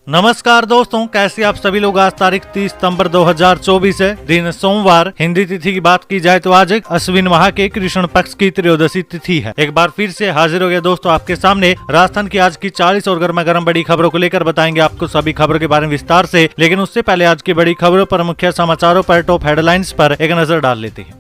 नमस्कार दोस्तों, कैसे आप सभी लोग। आज तारीख 30 सितंबर 2024 है, दिन सोमवार। हिंदी तिथि की बात की जाए तो आज अश्विन माह के कृष्ण पक्ष की त्रयोदशी तिथि है। एक बार फिर से हाजिर हो गया दोस्तों आपके सामने राजस्थान की आज की 40 और गर्मा गर्म बड़ी खबरों को लेकर बताएंगे आपको सभी खबरों के बारे में विस्तार से। लेकिन उससे पहले आज की बड़ी खबरों पर, मुख्य समाचारों पर, टॉप हेडलाइंस पर एक नजर डाल लेते हैं।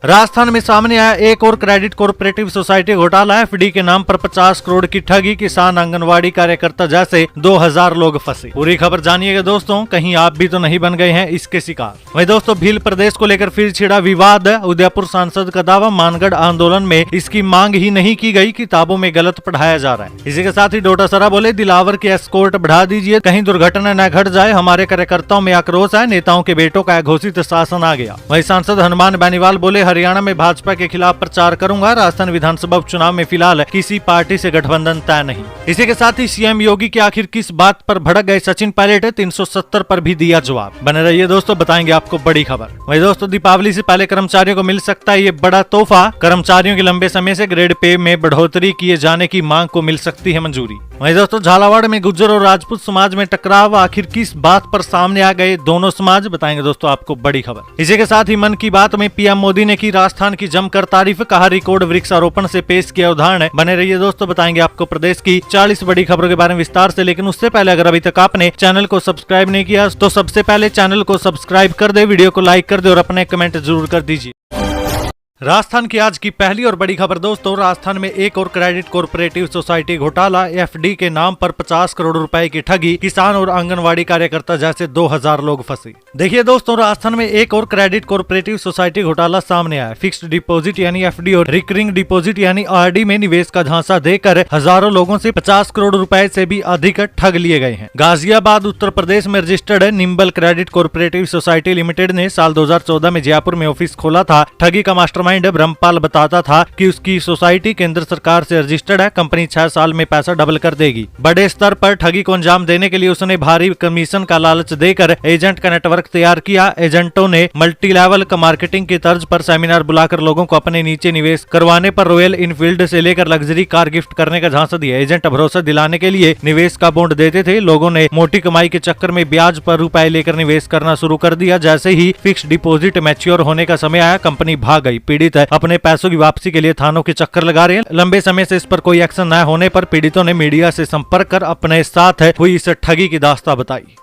राजस्थान में सामने आया एक और क्रेडिट कोऑपरेटिव सोसाइटी घोटाला। एफडी के नाम पर 50 करोड़ की ठगी, किसान, आंगनवाड़ी कार्यकर्ता जैसे 2000 लोग फंसे। पूरी खबर जानिएगा दोस्तों, कहीं आप भी तो नहीं बन गए हैं इसके शिकार। वहीं दोस्तों, भील प्रदेश को लेकर फिर छिड़ा विवाद। उदयपुर सांसद का दावा, मानगढ़ आंदोलन में इसकी मांग ही नहीं की गई, किताबों में गलत पढ़ाया जा रहा है। इसी के साथ ही डोटासरा बोले, दिलावर की एस्कोर्ट बढ़ा दीजिए, कहीं दुर्घटना न घट जाए। हमारे कार्यकर्ताओं में आक्रोश है, नेताओं के बेटों का घोषित शासन आ गया। वहीं सांसद हनुमान बेनीवाल बोले, हरियाणा में भाजपा के खिलाफ प्रचार करूंगा। राजस्थान विधानसभा उपचुनाव में फिलहाल किसी पार्टी से गठबंधन तय नहीं। इसी के साथ ही सीएम योगी के आखिर किस बात पर भड़क गए सचिन पायलट, 370 पर भी दिया जवाब। बने रहिए दोस्तों, बताएंगे आपको बड़ी खबर। वही दोस्तों, दीपावली से पहले कर्मचारियों को मिल सकता है ये बड़ा तोहफा। कर्मचारियों के लंबे समय से ग्रेड पे में बढ़ोतरी किए जाने की मांग को मिल सकती है मंजूरी। वही दोस्तों, झालावाड़ में गुर्जर और राजपूत समाज में टकराव। आखिर किस बात पर सामने आ गए दोनों समाज, बताएंगे दोस्तों आपको बड़ी खबर। इसी के साथ ही मन की बात में पीएम मोदी ने की राजस्थान की जमकर तारीफ, कहा रिकॉर्ड वृक्षारोपण से पेश किया उदाहरण। बने रहिए दोस्तों, बताएंगे आपको प्रदेश की 40 बड़ी खबरों के बारे में विस्तार से। लेकिन उससे पहले अगर अभी तक आपने चैनल को सब्सक्राइब नहीं किया तो सबसे पहले चैनल को सब्सक्राइब कर दे, वीडियो को लाइक कर दे और अपने कमेंट जरूर कर दीजिए। राजस्थान की आज की पहली और बड़ी खबर दोस्तों, राजस्थान में एक और क्रेडिट कोऑपरेटिव सोसाइटी घोटाला। एफडी के नाम पर 50 करोड़ रुपए की ठगी, किसान और आंगनवाड़ी कार्यकर्ता जैसे 2000 लोग फंसे। देखिए दोस्तों, राजस्थान में एक और क्रेडिट कोऑपरेटिव सोसाइटी घोटाला सामने आया। फिक्स्ड डिपॉजिट यानी एफडी और रिकरिंग डिपॉजिट यानी आरडी में निवेश का झांसा देकर हजारों लोगों से 50 करोड़ रुपए से भी अधिक ठग लिए गए हैं। गाजियाबाद उत्तर प्रदेश में registered nimble credit cooperative society limited ने साल 2014 में जयपुर में ऑफिस खोला था। ठगी का मास्टरमाइंड ब्रह्मपाल बताता था कि उसकी सोसाइटी केंद्र सरकार से रजिस्टर्ड है, कंपनी 6 साल में पैसा डबल कर देगी। बड़े स्तर पर ठगी को अंजाम देने के लिए उसने भारी कमीशन का लालच देकर एजेंट का नेटवर्क तैयार किया। एजेंटों ने मल्टी लेवल का मार्केटिंग की तर्ज पर सेमिनार बुलाकर लोगों को अपने नीचे निवेश करवाने पर रॉयल इनफील्ड से लेकर लग्जरी कार गिफ्ट करने का झांसा दिया। एजेंट भरोसा दिलाने के लिए निवेश का बॉन्ड देते थे। लोगों ने मोटी कमाई के चक्कर में ब्याज पर रुपए लेकर निवेश करना शुरू कर दिया। जैसे ही फिक्स डिपॉजिट मैच्योर होने का समय आया, कंपनी भाग गई। पीड़ित अपने पैसों की वापसी के लिए थानों के चक्कर लगा रहे हैं। लंबे समय से इस पर कोई एक्शन न होने पर पीड़ितों ने मीडिया से संपर्क कर अपने साथ हुई इस ठगी की दास्तां बताई।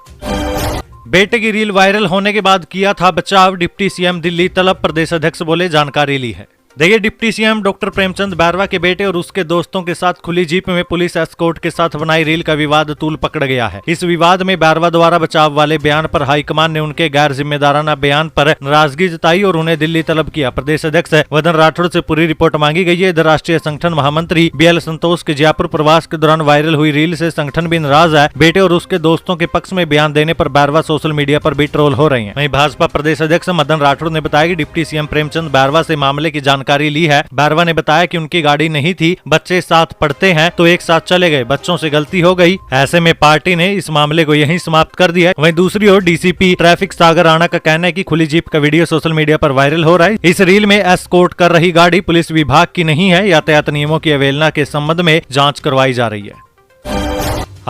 बेटे की रील वायरल होने के बाद किया था बचाव, डिप्टी सीएम दिल्ली तलब, प्रदेश अध्यक्ष बोले जानकारी ली है। देखिए, deputy CM doctor Premchand Bairwa के बेटे और उसके दोस्तों के साथ खुली जीप में पुलिस एस्कॉर्ट के साथ बनाई रील का विवाद तूल पकड़ गया है। इस विवाद में बैरवा द्वारा बचाव वाले बयान पर हाईकमान ने उनके गैर जिम्मेदाराना बयान पर नाराजगी जताई और उन्हें दिल्ली तलब किया। प्रदेश अध्यक्ष वदन राठौड़ से पूरी रिपोर्ट मांगी गई है। इधर राष्ट्रीय संगठन महामंत्री बीएल संतोष के जयपुर प्रवास के दौरान वायरल हुई रील से संगठन भी नाराज है। बेटे और उसके दोस्तों के पक्ष में बयान देने पर बैरवा सोशल मीडिया पर भी ट्रोल हो रहे हैं। वहीं भाजपा प्रदेश अध्यक्ष मदन राठौड़ ने बताया कि डिप्टी सीएम प्रेमचंद बैरवा से मामले की जानकारी ली है। बैरवा ने बताया कि उनकी गाड़ी नहीं थी, बच्चे साथ पढ़ते हैं तो एक साथ चले गए, बच्चों से गलती हो गई। ऐसे में पार्टी ने इस मामले को यहीं समाप्त कर दिया। वहीं दूसरी ओर डीसीपी ट्रैफिक सागर राणा का कहना है कि खुली जीप का वीडियो सोशल मीडिया पर वायरल हो रहा है। इस रील में एस्कॉर्ट कर रही गाड़ी पुलिस विभाग की नहीं है। यातायात नियमों की अवहेलना के संबंध में जांच करवाई जा रही है।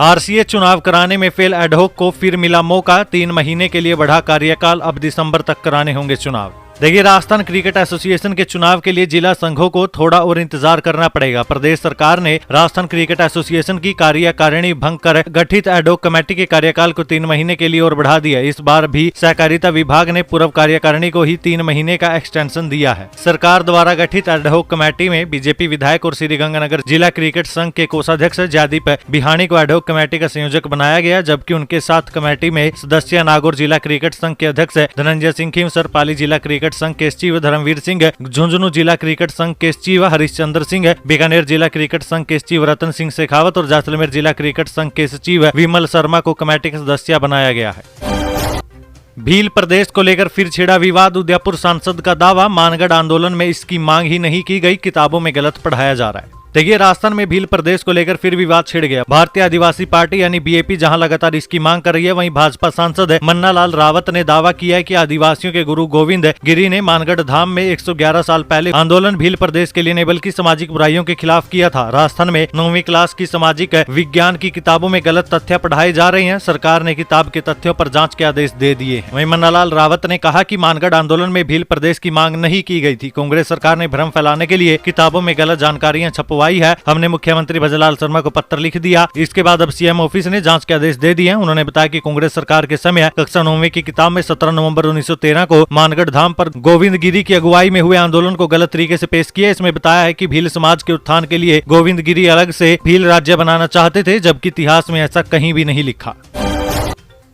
आरसीए चुनाव कराने में फेल एडहोक को फिर मिला मौका, 3 महीने के लिए बढ़ा कार्यकाल, अब दिसंबर तक कराने होंगे चुनाव। देखिए, राजस्थान क्रिकेट एसोसिएशन के चुनाव के लिए जिला संघों को थोड़ा और इंतजार करना पड़ेगा। प्रदेश सरकार ने राजस्थान क्रिकेट एसोसिएशन की कार्यकारिणी भंग कर गठित एडहोक कमेटी के कार्यकाल को 3 महीने के लिए और बढ़ा दिया। इस बार भी सहकारिता विभाग ने पूर्व कार्यकारिणी को ही 3 महीने का एक्सटेंशन दिया है। सरकार द्वारा गठित एडहोक कमेटी में बीजेपी विधायक और श्रीगंगानगर जिला क्रिकेट संघ के कोषाध्यक्ष जयदीप बिहानी को एडहोक कमेटी का संयोजक बनाया गया, जबकि उनके साथ कमेटी में सदस्य नागौर जिला क्रिकेट संघ के अध्यक्ष धनंजय सिंह खींवसर, पाली जिला क्रिकेट संघ के सचिव धर्मवीर सिंह, झुंझुनू जिला क्रिकेट संघ के सचिव हरिश्चंद्र सिंह, बीकानेर जिला क्रिकेट संघ के सचिव रतन सिंह शेखावत और जैसलमेर जिला क्रिकेट संघ के सचिव विमल शर्मा को कमेटी का सदस्य बनाया गया है। भील प्रदेश को लेकर फिर छिड़ा विवाद। उदयपुर सांसद का दावा, मानगढ़ आंदोलन में इसकी मांग ही नहीं की गई, किताबों में गलत पढ़ाया जा रहा है। देखिए, राजस्थान में भील प्रदेश को लेकर फिर विवाद छिड़ गया। भारतीय आदिवासी पार्टी यानी बीएपी जहां लगातार इसकी मांग कर रही है, वहीं भाजपा सांसद मन्ना लाल रावत ने दावा किया है कि आदिवासियों के गुरु गोविंद गिरी ने मानगढ़ धाम में 111 साल पहले आंदोलन भील प्रदेश के लिए नहीं बल्कि सामाजिक बुराइयों के खिलाफ किया था। राजस्थान में 9वीं क्लास की सामाजिक विज्ञान की किताबों में गलत तथ्य पढ़ाए जा रहे हैं। सरकार ने किताब के तथ्यों पर जाँच के आदेश दे दिए हैं। वहीं मन्ना लाल रावत ने कहा कि मानगढ़ आंदोलन में भील प्रदेश की मांग नहीं की गई थी। कांग्रेस सरकार ने भ्रम फैलाने के लिए किताबों में गलत जानकारियां छपवाई है। हमने मुख्यमंत्री भजनलाल शर्मा को पत्र लिख दिया। इसके बाद अब सीएम ऑफिस ने जांच के आदेश दे दिए हैं। उन्होंने बताया कि कांग्रेस सरकार के समय कक्षा 9वीं की किताब में 17 नवंबर 1913 को मानगढ़ धाम पर गोविंद गिरी की अगुवाई में हुए आंदोलन को गलत तरीके से पेश किया। इसमें बताया है कि भील समाज के उत्थान के लिए गोविंद गिरी अलग से भील राज्य बनाना चाहते थे, जबकि इतिहास में ऐसा कहीं भी नहीं लिखा।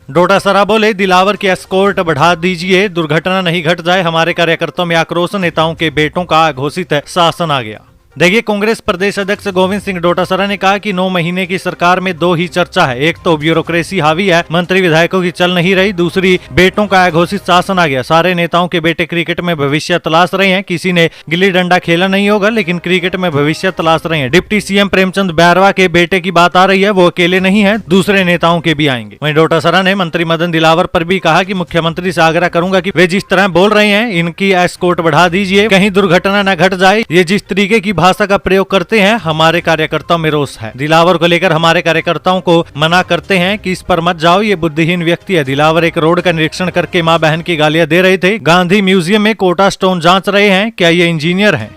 डोटासरा बोले, दिलावर की एस्कोर्ट बढ़ा दीजिए, दुर्घटना नहीं घट जाए। हमारे कार्यकर्ताओं में आक्रोश, नेताओं के बेटों का घोषित शासन आ गया। देखिए, कांग्रेस प्रदेश अध्यक्ष गोविंद सिंह डोटासरा ने कहा कि 9 महीने की सरकार में 2 ही चर्चा है। एक तो ब्यूरोक्रेसी हावी है, मंत्री विधायकों की चल नहीं रही। दूसरी, बेटों का घोषित शासन आ गया। सारे नेताओं के बेटे क्रिकेट में भविष्य तलाश रहे हैं। किसी ने गिल्ली डंडा खेला नहीं होगा, लेकिन क्रिकेट में भविष्य तलाश रहे हैं। डिप्टी सीएम प्रेमचंद बैरवा के बेटे की बात आ रही है, वो अकेले नहीं है, दूसरे नेताओं के भी आएंगे। वहीं डोटासरा ने मंत्री मदन दिलावर पर भी कहा कि मुख्यमंत्री से आग्रह करूंगा कि वे जिस तरह बोल रहे हैं, इनकी एस्कोर्ट बढ़ा दीजिए, कहीं दुर्घटना न घट जाए। ये जिस तरीके की भाषा का प्रयोग करते हैं, हमारे कार्यकर्ताओं में रोष है। दिलावर को लेकर हमारे कार्यकर्ताओं को मना करते हैं कि इस पर मत जाओ, ये बुद्धिहीन व्यक्ति है। दिलावर एक रोड का निरीक्षण करके मां बहन की गालियां दे रहे थे। गांधी म्यूजियम में कोटा स्टोन जांच रहे हैं, क्या ये इंजीनियर हैं?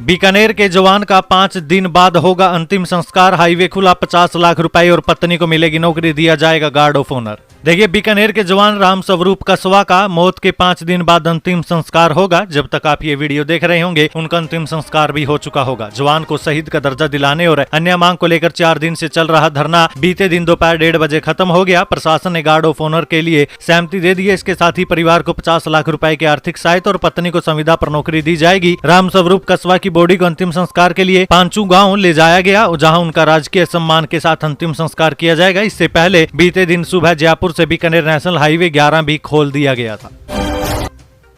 बीकानेर के जवान का 5 दिन बाद होगा अंतिम संस्कार। हाईवे खुला, 50 लाख रुपए और पत्नी को मिलेगी नौकरी, दिया जाएगा गार्ड ऑफ ऑनर। देखिए, बीकानेर के जवान राम स्वरूप कसवा का मौत के 5 दिन बाद अंतिम संस्कार होगा। जब तक आप ये वीडियो देख रहे होंगे, उनका अंतिम संस्कार भी हो चुका होगा। जवान को शहीद का दर्जा दिलाने और अन्य मांग को लेकर 4 दिन से चल रहा धरना बीते दिन दोपहर 1:30 बजे खत्म हो गया। प्रशासन ने गार्ड ऑफ ऑनर के लिए सहमति दे दी है। इसके साथ ही परिवार को 50 लाख रुपए की आर्थिक सहायता और पत्नी को संविदा पर नौकरी दी जाएगी। राम स्वरूप कसवा की बॉडी को अंतिम संस्कार के लिए पांचू गाँव ले जाया गया, जहाँ उनका राजकीय सम्मान के साथ अंतिम संस्कार किया जाएगा। इससे पहले बीते दिन सुबह जयपुर से बीकानेर नेशनल हाईवे 11 भी खोल दिया गया था।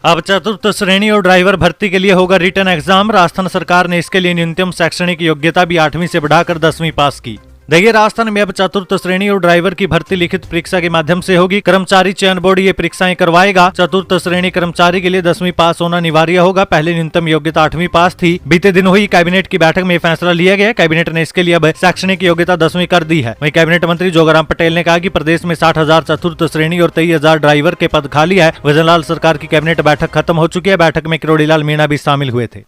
अब चतुर्थ श्रेणी और ड्राइवर भर्ती के लिए होगा रिटन एग्जाम। राजस्थान सरकार ने इसके लिए न्यूनतम शैक्षणिक योग्यता भी 8वीं से बढ़ाकर 10वीं पास की। देखिए, राजस्थान में अब चतुर्थ श्रेणी और ड्राइवर की भर्ती लिखित परीक्षा के माध्यम से होगी। कर्मचारी चयन बोर्ड ये परीक्षाएं करवाएगा। चतुर्थ श्रेणी कर्मचारी के लिए 10वीं पास होना अनिवार्य होगा। पहले न्यूनतम योग्यता 8वीं पास थी। बीते दिन हुई कैबिनेट की बैठक में फैसला लिया गया। कैबिनेट ने इसके लिए अब शैक्षणिक योग्यता 10वीं कर दी है। वहीं कैबिनेट मंत्री जोगाराम पटेल ने कहा कि प्रदेश में 60,000 चतुर्थ श्रेणी और 23,000 ड्राइवर के पद खाली है। भजनलाल सरकार की कैबिनेट बैठक खत्म हो चुकी है। बैठक में किरोड़ीलाल मीणा भी शामिल हुए थे।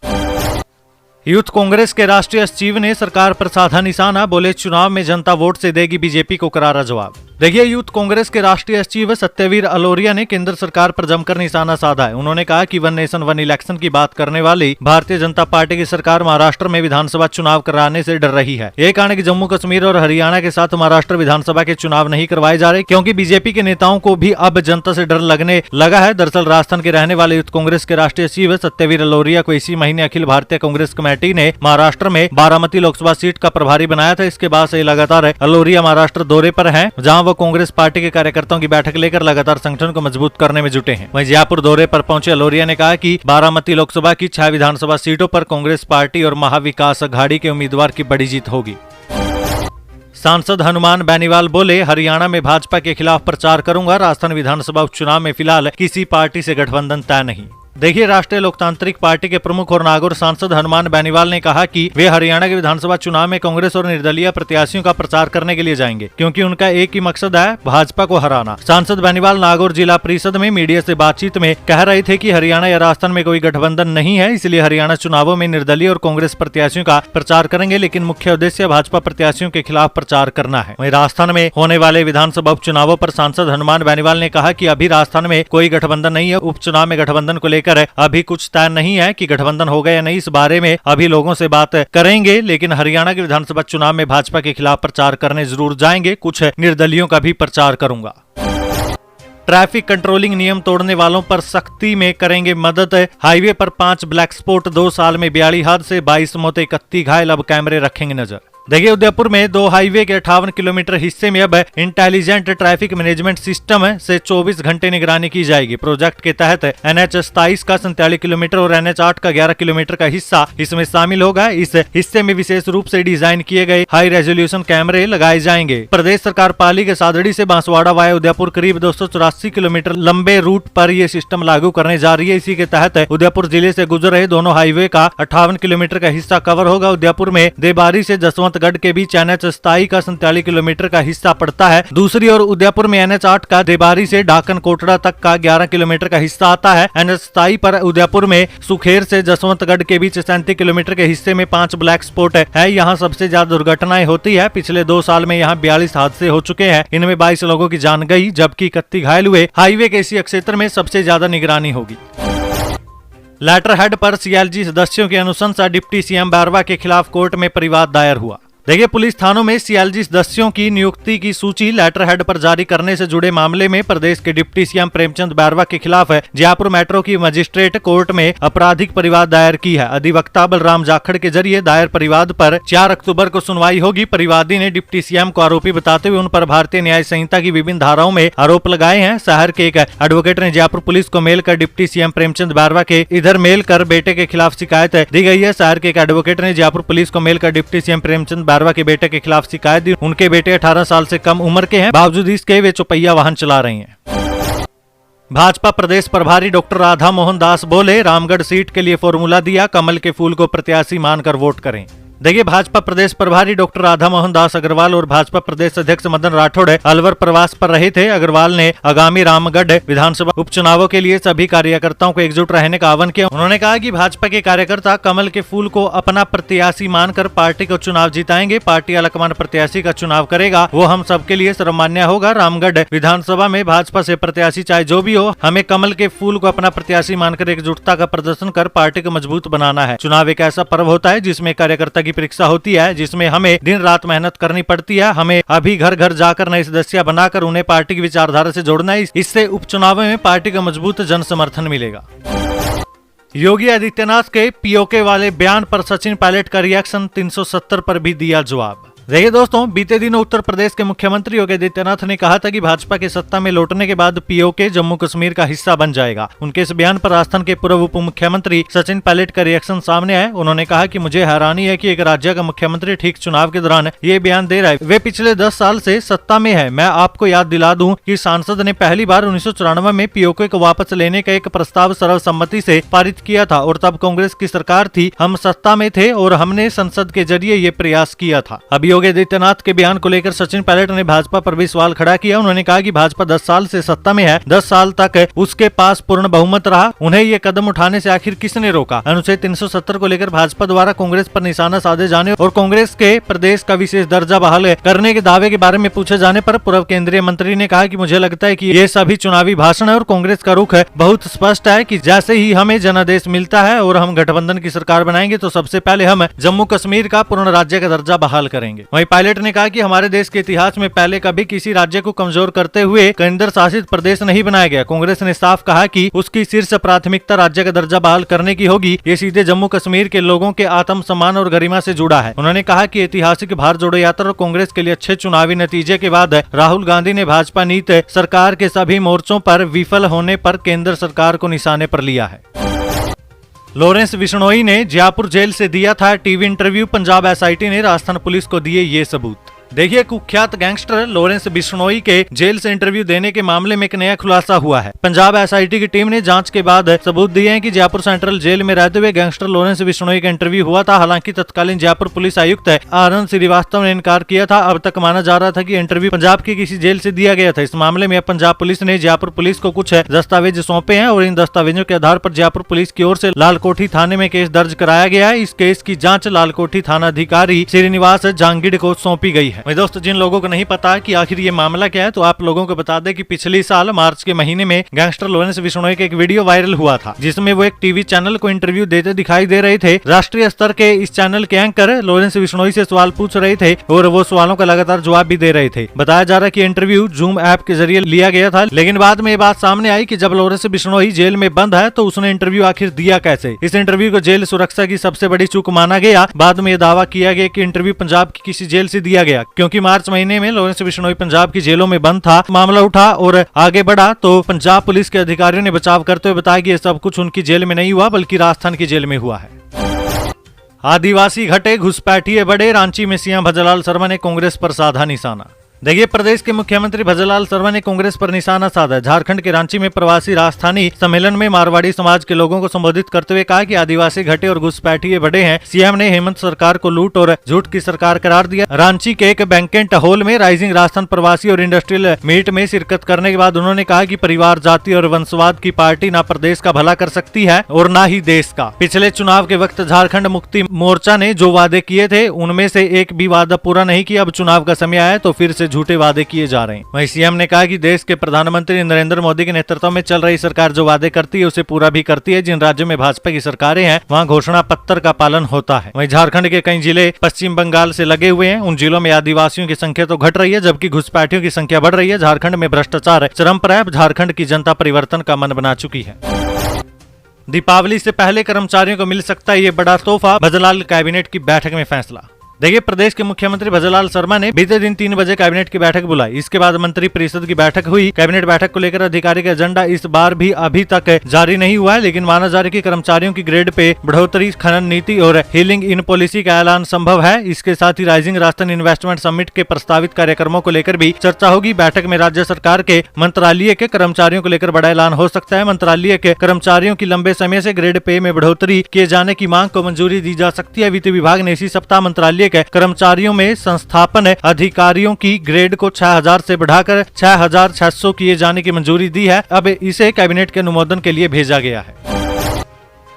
यूथ कांग्रेस के राष्ट्रीय सचिव ने सरकार पर साधा निशाना, बोले चुनाव में जनता वोट से देगी बीजेपी को करारा जवाब। देखिए, यूथ कांग्रेस के राष्ट्रीय सचिव सत्यवीर अलोरिया ने केंद्र सरकार पर जमकर निशाना साधा है। उन्होंने कहा कि 1 नेशन 1 इलेक्शन की बात करने वाली भारतीय जनता पार्टी की सरकार महाराष्ट्र में विधानसभा चुनाव कराने से डर रही है। यही कारण है कि जम्मू कश्मीर और हरियाणा के साथ महाराष्ट्र विधानसभा के चुनाव नहीं करवाए जा रहे, क्योंकि बीजेपी के नेताओं को भी अब जनता से डर लगने लगा है। दरअसल राजस्थान के रहने वाले यूथ कांग्रेस के राष्ट्रीय सचिव सत्यवीर अलोरिया को इसी महीने अखिल भारतीय कांग्रेस कमेटी ने महाराष्ट्र में बारामती लोकसभा सीट का प्रभारी बनाया था। इसके बाद से लगातार अलोरिया महाराष्ट्र दौरे पर हैं, जहां वो कांग्रेस पार्टी के कार्यकर्ताओं की बैठक लेकर लगातार संगठन को मजबूत करने में जुटे हैं। वहीं जयपुर दौरे पर पहुंचे अलोरिया ने कहा कि बारामती लोकसभा की 6 विधानसभा सीटों पर कांग्रेस पार्टी और महाविकास अघाड़ी के उम्मीदवार की बड़ी जीत होगी। सांसद हनुमान बेनीवाल बोले, हरियाणा में भाजपा के खिलाफ प्रचार करूंगा। राजस्थान विधानसभा उपचुनाव में फिलहाल किसी पार्टी से गठबंधन तय नहीं। देखिए, राष्ट्रीय लोकतांत्रिक पार्टी के प्रमुख और नागौर सांसद हनुमान बेनीवाल ने कहा कि वे हरियाणा के विधानसभा चुनाव में कांग्रेस और निर्दलीय प्रत्याशियों का प्रचार करने के लिए जाएंगे, क्योंकि उनका एक ही मकसद है, भाजपा को हराना। सांसद बेनीवाल नागौर जिला परिषद में मीडिया से बातचीत में कह रहे थे कि हरियाणा या राजस्थान में कोई गठबंधन नहीं है, इसलिए हरियाणा चुनावों में निर्दलीय और कांग्रेस प्रत्याशियों का प्रचार करेंगे, लेकिन मुख्य उद्देश्य भाजपा प्रत्याशियों के खिलाफ प्रचार करना है। वहीं राजस्थान में होने वाले विधानसभा उपचुनावों पर सांसद हनुमान बेनीवाल ने कहा कि अभी राजस्थान में कोई गठबंधन नहीं है। उपचुनाव में गठबंधन को लेकर अभी कुछ तय नहीं है कि गठबंधन होगा या नहीं, इस बारे में अभी लोगों से बात करेंगे, लेकिन हरियाणा के विधानसभा चुनाव में भाजपा के खिलाफ प्रचार करने जरूर जाएंगे। कुछ निर्दलियों का भी प्रचार करूंगा। ट्रैफिक कंट्रोलिंग नियम तोड़ने वालों पर सख्ती में करेंगे मदद। हाईवे पर 5 ब्लैक स्पॉट, 2 साल में 42 हादसे, 22 मौतें, 31 घायल, अब कैमरे रखेंगे नजर। देखिए उदयपुर में 2 हाईवे के 58 किलोमीटर हिस्से में अब इंटेलिजेंट ट्रैफिक मैनेजमेंट सिस्टम से 24 घंटे निगरानी की जाएगी। प्रोजेक्ट के तहत NH 27 का 47 किलोमीटर और NH 8 का 11 किलोमीटर का हिस्सा इसमें शामिल होगा। इस हिस्से में विशेष रूप से डिजाइन किए गए हाई रेजोल्यूशन कैमरे लगाए जाएंगे। प्रदेश सरकार पाली के सादड़ी से बांसवाड़ा वाया उदयपुर करीब 284 किलोमीटर लंबे रूट पर यह सिस्टम लागू करने जा रही है। इसी के तहत उदयपुर जिले से गुजर रहे दोनों हाईवे का 58 किलोमीटर का हिस्सा कवर होगा। उदयपुर में देबारी से जसवंतगढ़ के बीच NH 27 का 47 किलोमीटर का हिस्सा पड़ता है। दूसरी ओर उदयपुर में NH 8 का देबारी से डाकन कोटड़ा तक का 11 किलोमीटर का हिस्सा आता है। NH 27 पर उदयपुर में सुखेर से जसवंतगढ़ के बीच 37 किलोमीटर के हिस्से में 5 ब्लैक स्पॉट है। यहाँ सबसे ज्यादा दुर्घटनाएं होती है। पिछले 2 साल में यहाँ 42 हादसे हो चुके हैं। इनमें 22 लोगों की जान गई जबकि 31 घायल हुए। हाईवे के इसी क्षेत्र में सबसे ज्यादा निगरानी होगी। लेटर हेड पर CLG सदस्यों की अनुशंसा, डिप्टी CM बैरवा के खिलाफ कोर्ट में परिवाद दायर हुआ। देखिए पुलिस थानों में CLG सदस्यों की नियुक्ति की सूची लेटर हेड पर जारी करने से जुड़े मामले में प्रदेश के डिप्टी CM प्रेमचंद बैरवा के खिलाफ जयपुर मेट्रो की मजिस्ट्रेट कोर्ट में आपराधिक परिवाद दायर की है। अधिवक्ता बलराम जाखड़ के जरिए दायर परिवाद पर 4 अक्टूबर को सुनवाई होगी। परिवादी ने डिप्टी CM को आरोपी बताते हुए उन पर भारतीय न्याय संहिता की विभिन्न धाराओं में आरोप लगाए हैं। शहर के एक एडवोकेट ने जयपुर पुलिस को मेल कर डिप्टी CM प्रेमचंद बैरवा के इधर मेल कर बेटे के खिलाफ शिकायत दी गई है। शहर के एक एडवोकेट ने जयपुर पुलिस को मेल कर डिप्टी CM प्रेमचंद बैरवा के बेटे के खिलाफ शिकायत दी। उनके बेटे 18 साल से कम उम्र के हैं, बावजूद इसके वे चौपहिया वाहन चला रहे हैं। भाजपा प्रदेश प्रभारी डॉक्टर राधा मोहन दास बोले, रामगढ़ सीट के लिए फॉर्मूला दिया, कमल के फूल को प्रत्याशी मानकर वोट करें। देखिए भाजपा प्रदेश प्रभारी डॉक्टर राधा मोहन दास अग्रवाल और भाजपा प्रदेश अध्यक्ष मदन राठौड़ अलवर प्रवास पर रहे थे। अग्रवाल ने आगामी रामगढ़ विधानसभा उपचुनावों के लिए सभी कार्यकर्ताओं को एकजुट रहने का आह्वान किया। उन्होंने कहा कि भाजपा के कार्यकर्ता कमल के फूल को अपना प्रत्याशी मानकर पार्टी को चुनाव जिताएंगे। पार्टी आलाकमान प्रत्याशी का चुनाव करेगा, वो हम सबके लिए सर्वमान्य होगा। रामगढ़ विधानसभा में भाजपा से प्रत्याशी चाहे जो भी हो, हमें कमल के फूल को अपना प्रत्याशी मानकर एकजुटता का प्रदर्शन कर पार्टी को मजबूत बनाना है। चुनाव एक ऐसा पर्व होता है जिसमें कार्यकर्ता की परीक्षा होती है, जिसमें हमें दिन रात मेहनत करनी पड़ती है। हमें अभी घर घर जाकर नए सदस्य बनाकर उन्हें पार्टी की विचारधारा से जोड़ना है। इससे उपचुनाव में पार्टी का मजबूत जन समर्थन मिलेगा। योगी आदित्यनाथ के पीओके वाले बयान पर सचिन पायलट का रिएक्शन, 370 पर भी दिया जवाब। देखिए दोस्तों, बीते दिनों उत्तर प्रदेश के मुख्यमंत्री योगी आदित्यनाथ ने कहा था कि भाजपा के सत्ता में लौटने के बाद पीओके जम्मू कश्मीर का हिस्सा बन जाएगा। उनके इस बयान पर राजस्थान के पूर्व उप मुख्यमंत्री सचिन पायलट का रिएक्शन सामने आया। उन्होंने कहा कि मुझे हैरानी है कि एक राज्य का मुख्यमंत्री ठीक चुनाव के दौरान ये बयान दे रहा है। वे पिछले 10 साल से सत्ता में है। मैं आपको याद दिला दूं कि सांसद ने पहली बार 1994 में पीओके को वापस लेने का एक प्रस्ताव सर्वसम्मति से पारित किया था और तब कांग्रेस की सरकार थी। हम सत्ता में थे और हमने संसद के जरिए ये प्रयास किया था। अब योगी आदित्यनाथ के बयान को लेकर सचिन पायलट ने भाजपा पर भी सवाल खड़ा किया। उन्होंने कहा कि भाजपा 10 साल से सत्ता में है, 10 साल तक उसके पास पूर्ण बहुमत रहा, उन्हें ये कदम उठाने से आखिर किसने रोका। अनुच्छेद 370 को लेकर भाजपा द्वारा कांग्रेस पर निशाना साधे जाने और कांग्रेस के प्रदेश का विशेष दर्जा बहाल करने के दावे के बारे में पूछे जाने पर पूर्व केंद्रीय मंत्री ने कहा कि मुझे लगता है कि ये सभी चुनावी भाषण है और कांग्रेस का रुख बहुत स्पष्ट है कि जैसे ही हमें जनादेश मिलता है और हम गठबंधन की सरकार बनाएंगे तो सबसे पहले हम जम्मू कश्मीर का पूर्ण राज्य का दर्जा बहाल करेंगे। वहीं पायलट ने कहा कि हमारे देश के इतिहास में पहले कभी किसी राज्य को कमजोर करते हुए केंद्र शासित प्रदेश नहीं बनाया गया। कांग्रेस ने साफ कहा कि उसकी शीर्ष प्राथमिकता राज्य का दर्जा बहाल करने की होगी। ये सीधे जम्मू कश्मीर के लोगों के आत्म सम्मान और गरिमा से जुड़ा है। उन्होंने कहा कि ऐतिहासिक भारत जोड़ो यात्रा और कांग्रेस के लिए अच्छे चुनावी नतीजे के बाद राहुल गांधी ने भाजपा नीति सरकार के सभी मोर्चों पर विफल होने पर केंद्र सरकार को निशाने पर लिया है। लॉरेंस बिश्नोई ने जयपुर जेल से दिया था टीवी इंटरव्यू। पंजाब SIT ने राजस्थान पुलिस को दिए ये सबूत। देखिए कुख्यात गैंगस्टर लॉरेंस बिश्नोई के जेल से इंटरव्यू देने के मामले में एक नया खुलासा हुआ है। पंजाब SIT की टीम ने जांच के बाद सबूत दिए हैं कि जयपुर सेंट्रल जेल में रहते हुए गैंगस्टर लॉरेंस बिश्नोई का इंटरव्यू हुआ था। हालांकि तत्कालीन जयपुर पुलिस आयुक्त आनंद श्रीवास्तव ने इनकार किया था। अब तक माना जा रहा था कि इंटरव्यू पंजाब की किसी जेल से दिया गया था। इस मामले में पंजाब पुलिस ने जयपुर पुलिस को कुछ दस्तावेज सौंपे हैं और इन दस्तावेजों के आधार पर जयपुर पुलिस की ओर से लालकोठी थाने में केस दर्ज कराया गया है। इस केस की जाँच लालकोठी थाना अधिकारी श्रीनिवास जांगिड़ को सौंपी गई है। है। वही दोस्तों, जिन लोगों को नहीं पता कि आखिर ये मामला क्या है, तो आप लोगों को बता दें कि पिछले साल मार्च के महीने में गैंगस्टर लॉरेंस बिश्नोई का एक वीडियो वायरल हुआ था, जिसमें वो एक टीवी चैनल को इंटरव्यू देते दिखाई दे रहे थे। राष्ट्रीय स्तर के इस चैनल के एंकर लॉरेंस बिश्नोई से सवाल पूछ रहे थे और वो सवालों का लगातार जवाब भी दे रहे थे। बताया जा रहा है कि इंटरव्यू जूम ऐप के जरिए लिया गया था, लेकिन बाद में ये बात सामने आई कि जब लॉरेंस बिश्नोई जेल में बंद है तो उसने इंटरव्यू आखिर दिया कैसे। इस इंटरव्यू को जेल सुरक्षा की सबसे बड़ी चूक माना गया। बाद में यह दावा किया गया कि इंटरव्यू पंजाब की किसी जेल से दिया गया, क्योंकि मार्च महीने में लॉरेंस बिश्नोई पंजाब की जेलों में बंद था। मामला उठा और आगे बढ़ा तो पंजाब पुलिस के अधिकारियों ने बचाव करते हुए बताया कि यह सब कुछ उनकी जेल में नहीं हुआ, बल्कि राजस्थान की जेल में हुआ है। आदिवासी घटे, घुसपैठिए बढ़े, रांची में सीएम भजनलाल शर्मा ने कांग्रेस पर साधा निशाना। देखिए, प्रदेश के मुख्यमंत्री भजनलाल शर्मा ने कांग्रेस पर निशाना साधा। झारखंड के रांची में प्रवासी राजस्थानी सम्मेलन में मारवाड़ी समाज के लोगों को संबोधित करते हुए कहा कि आदिवासी घटे और घुसपैठिए बढ़े हैं। सीएम ने हेमंत सरकार को लूट और झूठ की सरकार करार दिया। रांची के एक बैंकेट हॉल में राइजिंग राजस्थान प्रवासी और इंडस्ट्रियल मीट में शिरकत करने के बाद उन्होंने कहा कि परिवार, जाति और वंशवाद की पार्टी न प्रदेश का भला कर सकती है और न ही देश का। पिछले चुनाव के वक्त झारखंड मुक्ति मोर्चा ने जो वादे किए थे, उनमें से एक भी वादा पूरा नहीं किया। अब चुनाव का समय आया तो फिर से झूठे वादे किए जा रहे हैं। वहीं सीएम ने कहा कि देश के प्रधानमंत्री नरेंद्र मोदी के नेतृत्व में चल रही सरकार जो वादे करती है उसे पूरा भी करती है। जिन राज्यों में भाजपा की सरकारें हैं वहां घोषणा पत्र का पालन होता है। वहीं झारखंड के कई जिले पश्चिम बंगाल से लगे हुए हैं। उन जिलों में आदिवासियों की संख्या तो घट रही है, जबकि घुसपैठियों की संख्या बढ़ रही है। झारखंड में भ्रष्टाचार चरम पर है। झारखंड की जनता परिवर्तन का मन बना चुकी है। दीपावली से पहले कर्मचारियों को मिल सकता है ये बड़ा तोहफा, भजनलाल कैबिनेट की बैठक में फैसला। देखिए, प्रदेश के मुख्यमंत्री भजनलाल शर्मा ने बीते दिन 3 बजे कैबिनेट की बैठक बुलाई। इसके बाद मंत्री परिषद की बैठक हुई। कैबिनेट बैठक को लेकर आधिकारिक एजेंडा इस बार भी अभी तक जारी नहीं हुआ है, लेकिन माना जा रहा है कि कर्मचारियों की ग्रेड पे बढ़ोतरी, खनन नीति और हीलिंग इन पॉलिसी का ऐलान संभव है। इसके साथ ही राइजिंग राजस्थान इन्वेस्टमेंट समिट के प्रस्तावित कार्यक्रमों को लेकर भी चर्चा होगी। बैठक में राज्य सरकार के मंत्रालय के कर्मचारियों को लेकर बड़ा ऐलान हो सकता है। मंत्रालय के कर्मचारियों की लंबे समय से ग्रेड पे में बढ़ोतरी किए जाने की मांग को मंजूरी दी जा सकती है। वित्त विभाग ने इसी सप्ताह मंत्रालय के कर्मचारियों में संस्थापन अधिकारियों की ग्रेड को 6000 से बढ़ाकर 6600 किए जाने की मंजूरी दी है। अब इसे कैबिनेट के अनुमोदन के लिए भेजा गया है।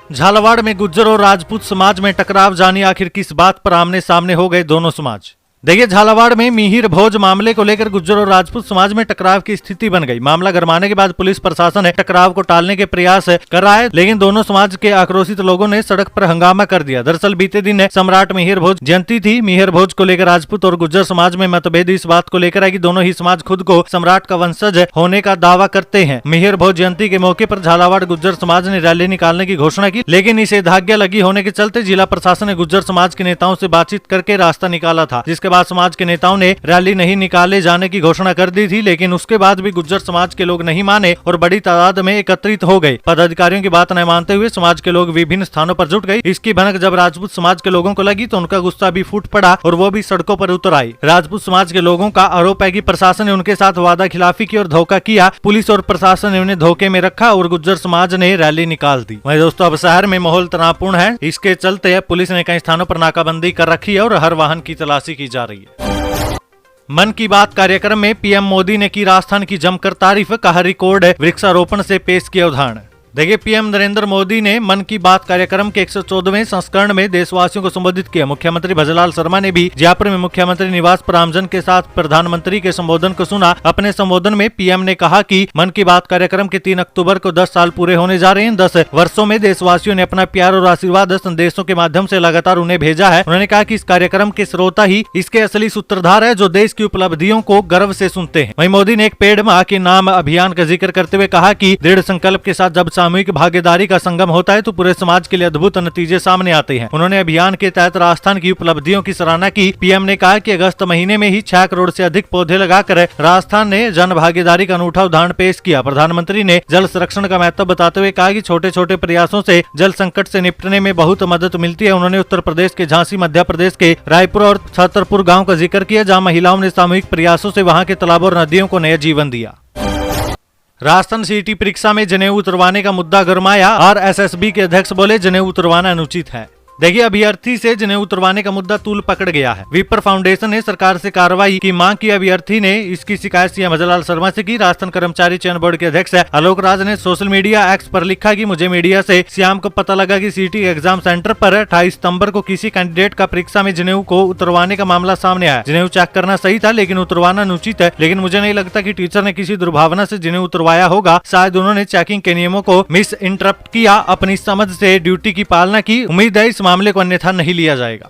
झालावाड़ में गुज्जर और राजपूत समाज में टकराव, जानिए आखिर किस बात पर आमने सामने हो गए दोनों समाज। देखिए, झालावाड़ में मिहिर भोज मामले को लेकर गुज्जर और राजपूत समाज में टकराव की स्थिति बन गई। मामला गरमाने के बाद पुलिस प्रशासन ने टकराव को टालने के प्रयास कर रहा है, लेकिन दोनों समाज के आक्रोशित लोगों ने सड़क पर हंगामा कर दिया। दरअसल बीते दिन सम्राट मिहिर भोज जयंती थी। मिहिर भोज को लेकर राजपूत और गुज्जर समाज में मतभेद इस बात को लेकर है कि दोनों ही समाज खुद को सम्राट का वंशज होने का दावा करते हैं। मिहिर भोज जयंती के मौके पर झालावाड़ गुज्जर समाज ने रैली निकालने की घोषणा की, लेकिन निषेधाज्ञा लगी होने के चलते जिला प्रशासन ने गुज्जर समाज के नेताओं से बातचीत करके रास्ता निकाला था। जिसके बाद समाज के नेताओं ने रैली नहीं निकाले जाने की घोषणा कर दी थी, लेकिन उसके बाद भी गुज्जर समाज के लोग नहीं माने और बड़ी तादाद में एकत्रित हो गए। पदाधिकारियों की बात न मानते हुए समाज के लोग विभिन्न स्थानों पर जुट गए। इसकी भनक जब राजपूत समाज के लोगों को लगी तो उनका गुस्सा भी फूट पड़ा और वो भी सड़कों पर उतर आए। राजपूत समाज के लोगों का आरोप है कि प्रशासन ने उनके साथ वादा खिलाफी की और धोखा किया। पुलिस और प्रशासन ने उन्हें धोखे में रखा और गुज्जर समाज ने रैली निकाल दी। वहीं दोस्तों, अब शहर में माहौल तनावपूर्ण है। इसके चलते पुलिस ने कई स्थानों पर नाकाबंदी कर रखी है और हर वाहन की तलाशी की जा रही है। मन की बात कार्यक्रम में पीएम मोदी ने की राजस्थान की जमकर तारीफ, कहा रिकॉर्ड वृक्षारोपण से पेश किया उदाहरण। देखिए, पीएम नरेंद्र मोदी ने मन की बात कार्यक्रम के 114वें संस्करण में देशवासियों को संबोधित किया। मुख्यमंत्री भजनलाल शर्मा ने भी जयपुर में मुख्यमंत्री निवास पर आमजन के साथ प्रधानमंत्री के संबोधन को सुना। अपने संबोधन में पीएम ने कहा कि मन की बात कार्यक्रम के 3 अक्टूबर को 10 साल पूरे होने जा रहे हैं। 10 वर्षों में देशवासियों ने अपना प्यार और आशीर्वाद संदेशों के माध्यम से लगातार उन्हें भेजा है। उन्होंने कहा कि इस कार्यक्रम के श्रोता ही इसके असली सूत्रधार है, जो देश की उपलब्धियों को गर्व से सुनते हैं। वहीं मोदी ने एक पेड़ मां के नाम अभियान का जिक्र करते हुए कहा कि दृढ़ संकल्प के साथ जब सामूहिक भागीदारी का संगम होता है तो पूरे समाज के लिए अद्भुत नतीजे सामने आते हैं। उन्होंने अभियान के तहत राजस्थान की उपलब्धियों की सराहना की। पीएम ने कहा कि अगस्त महीने में ही 6 करोड़ से अधिक पौधे लगाकर राजस्थान ने जन भागीदारी का अनूठा उदाहरण पेश किया। प्रधानमंत्री ने जल संरक्षण का महत्व बताते हुए कहा कि छोटे छोटे प्रयासों से जल संकट से निपटने में बहुत मदद मिलती है। उन्होंने उत्तर प्रदेश के झांसी, मध्य प्रदेश के रायपुर और छतरपुर गाँव का जिक्र किया, जहाँ महिलाओं ने सामूहिक प्रयासों से वहाँ के तालाबों और नदियों को नया जीवन दिया। राजस्थान सीईटी परीक्षा में जनेऊ उतरवाने का मुद्दा गरमाया। आरएसएसबी के अध्यक्ष बोले, जनेऊ उतरवाना अनुचित है। देखिए, अभ्यर्थी से जिन्हें उतरवाने का मुद्दा तूल पकड़ गया है। विप्र फाउंडेशन ने सरकार से कार्रवाई की मांग की। अभ्यर्थी ने इसकी शिकायत सीएम भजनलाल शर्मा से की। राजस्थान कर्मचारी चयन बोर्ड के अध्यक्ष आलोक राज ने सोशल मीडिया एक्स पर लिखा कि मुझे मीडिया से सीएम को पता लगा कि सीटी एग्जाम सेंटर पर 28 सितंबर को किसी कैंडिडेट का परीक्षा में जनेऊ को उतरवाने का मामला सामने आया। जनेऊ चेक करना सही था, लेकिन उतरवाना अनुचित है। लेकिन मुझे नहीं लगता कि टीचर ने किसी दुर्भावना से जनेऊ उतरवाया होगा। शायद उन्होंने चेकिंग के नियमों को मिस इंटरप्ट किया, अपनी समझ से ड्यूटी की पालना की। उम्मीद है इस मामले को अन्यथा नहीं लिया जाएगा।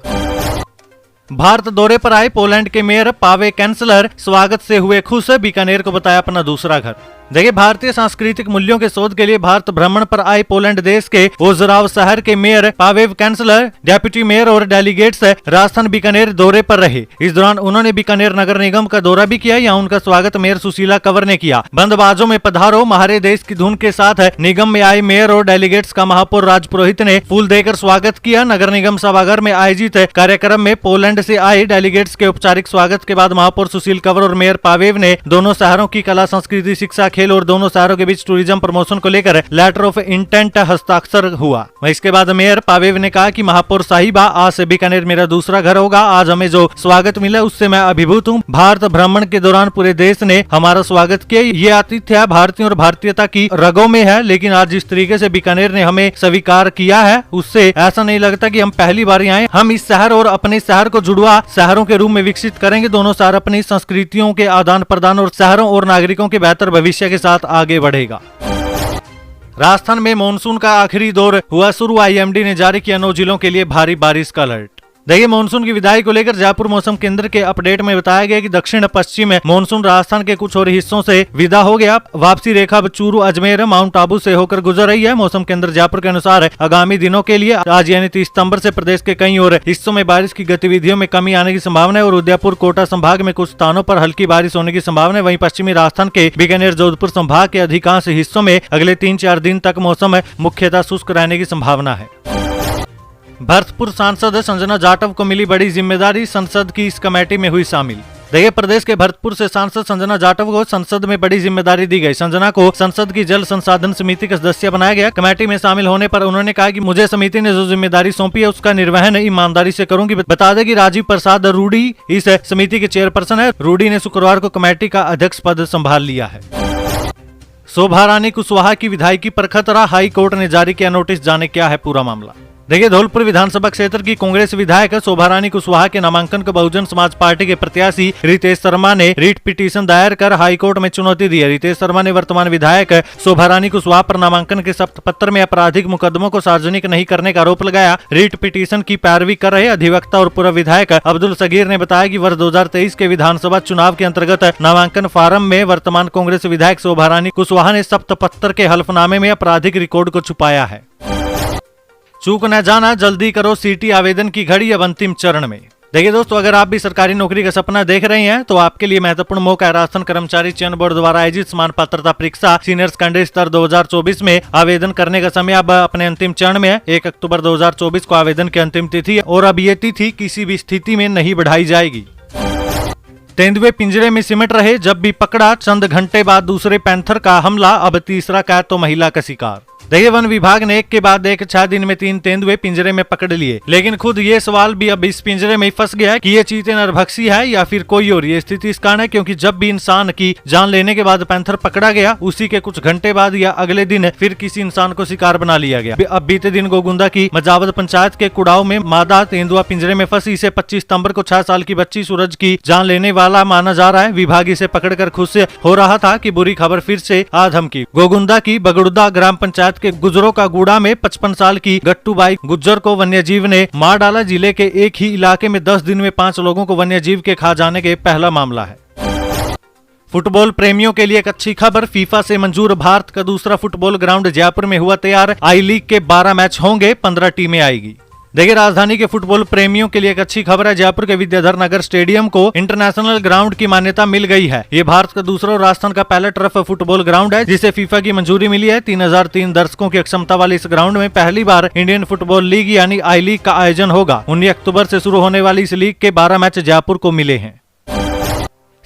भारत दौरे पर आए पोलैंड के मेयर पावे कैंसलर स्वागत से हुए खुश। बीकानेर को बताया अपना दूसरा घर। देखिए, भारतीय सांस्कृतिक मूल्यों के शोध के लिए भारत भ्रमण पर आए पोलैंड देश के ओजराव शहर के मेयर पावेव कैंसलर, डेप्यूटी मेयर और डेलीगेट्स राजस्थान बीकानेर दौरे पर रहे। इस दौरान उन्होंने बीकानेर नगर निगम का दौरा भी किया। यहाँ उनका स्वागत मेयर सुशीला कंवर ने किया। बंद बाजों में पधारो महारे देश की धुन के साथ निगम में आए मेयर और डेलीगेट्स का महापौर राजपुरोहित ने फूल देकर स्वागत किया। नगर निगम सभागार में आयोजित कार्यक्रम में पोलैंड से आए डेलीगेट्स के औपचारिक स्वागत के बाद महापौर सुशील कंवर और मेयर पावेव ने दोनों शहरों की कला, संस्कृति, शिक्षा, खेल और दोनों शहरों के बीच टूरिज्म प्रमोशन को लेकर लेटर ऑफ इंटेंट हस्ताक्षर हुआ। इसके बाद मेयर पावेव ने कहा कि महापौर साहिबा, आज से बीकानेर मेरा दूसरा घर होगा। आज हमें जो स्वागत मिला उससे मैं अभिभूत हूँ। भारत भ्रमण के दौरान पूरे देश ने हमारा स्वागत किया। ये आतिथ्य भारतीयों और भारतीयता की रगों में है, लेकिन आज जिस तरीके से बीकानेर ने हमें स्वीकार किया है उससे ऐसा नहीं लगता कि हम पहली बार आए। हम इस शहर और अपने शहर को जुड़वा शहरों के रूप में विकसित करेंगे। दोनों शहर अपनी संस्कृतियों के आदान प्रदान और शहरों और नागरिकों के बेहतर भविष्य के साथ आगे बढ़ेगा। राजस्थान में मानसून का आखिरी दौर हुआ शुरू। आईएमडी ने जारी किया 9 जिलों के लिए भारी बारिश का अलर्ट। देखिए, मानसून की विदाई को लेकर जयपुर मौसम केंद्र के अपडेट में बताया गया कि दक्षिण पश्चिम मानसून राजस्थान के कुछ और हिस्सों से विदा हो गया। वापसी रेखा अब चूरू, अजमेर, माउंट आबू से होकर गुजर रही है। मौसम केंद्र जयपुर के अनुसार आगामी दिनों के लिए आज यानी 30 सितंबर से प्रदेश के कई और हिस्सों में बारिश की गतिविधियों में कमी आने की संभावना है और उदयपुर, कोटा संभाग में कुछ स्थानों पर हल्की बारिश होने की संभावना है। वहीं पश्चिमी राजस्थान के बीकानेर, जोधपुर संभाग के अधिकांश हिस्सों में अगले 3-4 दिन तक मौसम मुख्यतः शुष्क रहने की संभावना है। भरतपुर सांसद संजना जाटव को मिली बड़ी जिम्मेदारी, संसद की इस कमेटी में हुई शामिल। देखिए, प्रदेश के भरतपुर से सांसद संजना जाटव को संसद में बड़ी जिम्मेदारी दी गई। संजना को संसद की जल संसाधन समिति का सदस्य बनाया गया। कमेटी में शामिल होने पर उन्होंने कहा कि मुझे समिति ने जो जिम्मेदारी सौंपी है उसका निर्वहन ईमानदारी से करूंगी। बता दें कि राजीव प्रसाद रूडी इस समिति के चेयरपर्सन है। रूडी ने शुक्रवार को कमेटी का अध्यक्ष पद संभाल लिया है। शोभा रानी कुशवाहा की विधायकी पर खतरा, हाई कोर्ट ने जारी किया नोटिस। जाने क्या है पूरा मामला। देखिए, धौलपुर विधानसभा क्षेत्र की कांग्रेस विधायक शोभा रानी कुशवाहा के नामांकन को बहुजन समाज पार्टी के प्रत्याशी रितेश शर्मा ने रिट पिटीशन दायर कर हाईकोर्ट में चुनौती दी है। रितेश शर्मा ने वर्तमान विधायक शोभा रानी कुशवाहा पर नामांकन के शपथ पत्र में आपराधिक मुकदमों को सार्वजनिक नहीं करने का आरोप लगाया। रिट पिटीशन की पैरवी कर रहे अधिवक्ता और पूर्व विधायक अब्दुल सगीर ने बताया कि वर्ष 2023 के विधानसभा चुनाव के अंतर्गत नामांकन फार्म में वर्तमान कांग्रेस विधायक शोभा रानी कुशवाहा ने शपथ पत्र के हल्फनामे में आपराधिक रिकॉर्ड को छुपाया है। चूक न जाना, जल्दी करो, सीटी आवेदन की घड़ी अब अंतिम चरण में। देखिए दोस्तों, अगर आप भी सरकारी नौकरी का सपना देख रहे हैं तो आपके लिए महत्वपूर्ण मौका है। राजस्थान कर्मचारी चयन बोर्ड द्वारा आयोजित समान पात्रता परीक्षा सीनियर सेकेंडरी स्तर 2024 में आवेदन करने का समय अब अपने अंतिम चरण में है। 1 अक्टूबर 2024 को आवेदन की अंतिम तिथि है और अब ये तिथि किसी भी स्थिति में नहीं बढ़ाई जाएगी। तेंदुए पिंजरे में सिमट रहे, जब भी पकड़ा, चंद घंटे बाद दूसरे पैंथर का हमला, अब तीसरा कैद तो महिला का शिकार। देखिए, वन विभाग ने एक के बाद एक 6 दिन में 3 तेंदुए पिंजरे में पकड़ लिए, लेकिन खुद ये सवाल भी अब इस पिंजरे में फंस गया है कि ये चीते नरभक्षी है या फिर कोई और। ये स्थिति इस कारण है क्योंकि जब भी इंसान की जान लेने के बाद पैंथर पकड़ा गया, उसी के कुछ घंटे बाद या अगले दिन फिर किसी इंसान को शिकार बना लिया गया। अब बीते दिन गोगुंदा की मजावत पंचायत के कुड़ाव में मादा तेंदुआ पिंजरे में फंसी। इसे 25 सितंबर को 6 साल की बच्ची सूरज की जान लेने वाला माना जा रहा है। विभाग इसे पकड़कर खुश हो रहा था कि बुरी खबर फिर से आ धमकी। गोगुंदा की बगड़ुदा ग्राम पंचायत के गुजरों का गूड़ा में 55 साल की गट्टूबाई गुज्जर को वन्यजीव ने मार डाला। जिले के एक ही इलाके में 10 दिन में 5 लोगों को वन्यजीव के खा जाने के पहला मामला है। फुटबॉल प्रेमियों के लिए एक अच्छी खबर, फीफा से मंजूर भारत का दूसरा फुटबॉल ग्राउंड जयपुर में हुआ तैयार। आई लीग के 12 मैच होंगे, 15 टीमें आएगी। देखिए, राजधानी के फुटबॉल प्रेमियों के लिए एक अच्छी खबर है। जयपुर के विद्याधर नगर स्टेडियम को इंटरनेशनल ग्राउंड की मान्यता मिल गई है। ये भारत का दूसरा और राजस्थान का पहला टर्फ फुटबॉल ग्राउंड है जिसे फीफा की मंजूरी मिली है। 3003 दर्शकों की क्षमता वाले इस ग्राउंड में पहली बार इंडियन फुटबॉल लीग यानी आई लीग का आयोजन होगा। 19 अक्टूबर से शुरू होने वाली इस लीग के 12 मैच जयपुर को मिले हैं।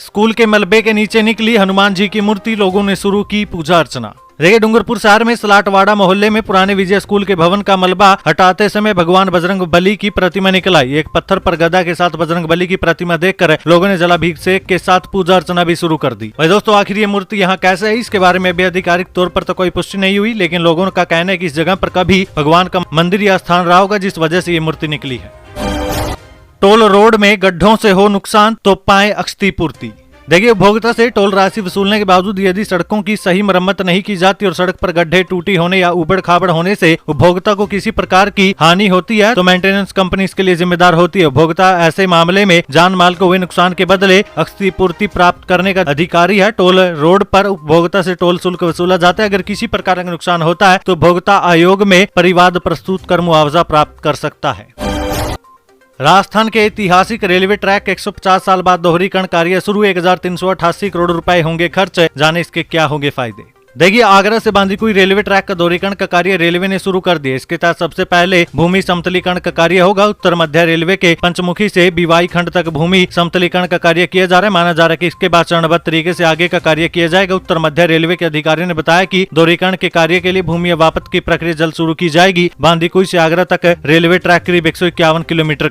स्कूल के मलबे के नीचे निकली हनुमान जी की मूर्ति, लोगों ने शुरू की पूजा अर्चना। देखिए, डूंगरपुर शहर में सलाटवाड़ा मोहल्ले में पुराने विजय स्कूल के भवन का मलबा हटाते समय भगवान बजरंग बली की प्रतिमा निकल आई। एक पत्थर पर गदा के साथ बजरंग बली की प्रतिमा देखकर लोगों ने जलाभिषेक के साथ पूजा अर्चना भी शुरू कर दी। वही दोस्तों, आखिर ये मूर्ति यहाँ कैसे है, इसके बारे में भी आधिकारिक तौर पर तो कोई पुष्टि नहीं हुई, लेकिन लोगों का कहना है कि इस जगह पर कभी भगवान का मंदिर या स्थान रहा होगा, जिस वजह से ये मूर्ति निकली है। टोल रोड में गड्ढों से हो नुकसान तो पाए क्षतिपूर्ति। देखिए, उपभोक्ता से टोल राशि वसूलने के बावजूद यदि सड़कों की सही मरम्मत नहीं की जाती और सड़क पर गड्ढे टूटी होने या उबड़ खाबड़ होने से उपभोक्ता को किसी प्रकार की हानि होती है तो मेंटेनेंस कंपनी इसके लिए जिम्मेदार होती है। उपभोक्ता ऐसे मामले में जान माल को हुए नुकसान के बदले क्षतिपूर्ति प्राप्त करने का अधिकारी है। टोल रोड पर उपभोक्ता से टोल शुल्क वसूला जाता है। अगर किसी प्रकार का नुकसान होता है तो उपभोक्ता आयोग में परिवाद प्रस्तुत कर मुआवजा प्राप्त कर सकता है। राजस्थान के ऐतिहासिक रेलवे ट्रैक 150 साल बाद दोहरीकरण कार्य शुरू, 1388 करोड़ रुपए होंगे खर्च, जाने इसके क्या होंगे फायदे। देखिए, आगरा से बांदीकुई रेलवे ट्रैक का दोहरीकरण का कार्य रेलवे ने शुरू कर दिया। इसके तहत सबसे पहले भूमि समतलीकरण का कार्य होगा। उत्तर मध्य रेलवे के पंचमुखी से बिवाई खंड तक भूमि समतलीकरण का कार्य किया जा रहा है। माना जा रहा है कि इसके बाद चरणबद्ध तरीके से आगे का कार्य किया जाएगा। उत्तर मध्य रेलवे के अधिकारी ने बताया कि दोहरीकरण के कार्य के लिए भूमि अवापत की प्रक्रिया जल्द शुरू की जाएगी। बांदीकुई से आगरा तक रेलवे ट्रैक करीब 151 किलोमीटर